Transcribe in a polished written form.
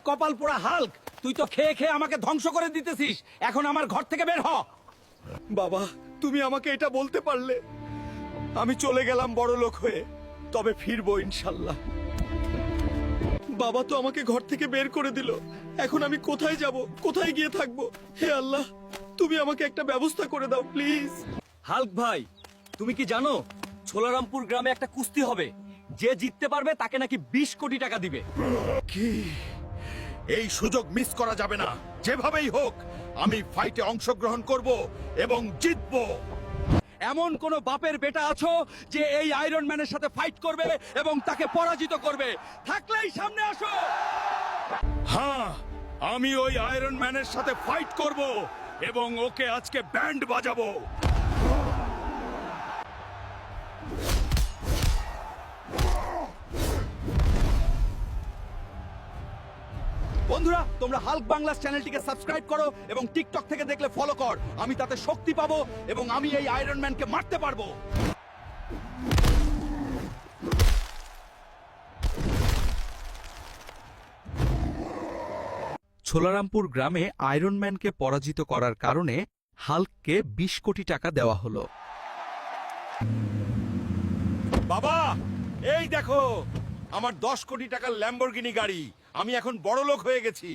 কপাল পোড়া হাল্ক, তুই তো খেয়ে খেয়ে আমাকে ধ্বংস করে দিতেছিস। এখন আমার ঘর থেকে বের হ। বাবা, তুমি আমাকে এটা বলতে পারলে। আমি চলে গেলাম বড় লোক হয়ে, তবে ফিরবো ইনশাল্লাহ। বাবা তো আমাকে ঘর থেকে বের করে দিল। এখন আমি কোথায় যাব, কোথায় গিয়ে থাকবো? হে আল্লাহ, তুমি আমাকে একটা ব্যবস্থা করে দাও প্লিজ। হাল্ক ভাই, তুমি কি জানো ছোলারামপুর গ্রামে একটা কুস্তি হবে? যে জিততে পারবে তাকে নাকি 20 কোটি টাকা দিবে। কি? এই সুযোগ মিস করা যাবে না। যেভাবেই হোক আমি ফাইটে অংশগ্রহণ করব এবং জিতবো। এমন কোন বাপের বেটা আছো যে এই আয়রন ম্যানের সাথে ফাইট করবে এবং তাকে পরাজিত করবে? থাকলেই সামনে আসো। হ্যাঁ, আমি ওই আয়রন ম্যানের সাথে ফাইট করব এবং ওকে আজকে ব্যান্ড বাজাবো। বন্ধুরা, তোমরা হাল্ক বাংলাস চ্যানেলটিকে সাবস্ক্রাইব করো এবং টিকটক থেকে দেখলে ফলো কর। আমি তাতে শক্তি পাবো এবং আমি এই আয়রন ম্যানকে মারতে পারবো। ছোলারামপুর গ্রামে আয়রন ম্যানকে পরাজিত করার কারণে হাল্ককে 20 কোটি টাকা দেওয়া হলো। বাবা, এই দেখো আমার 10 কোটি টাকার ল্যাম্বরগিনি গাড়ি। আমি এখন বড় লোক হয়ে গেছি।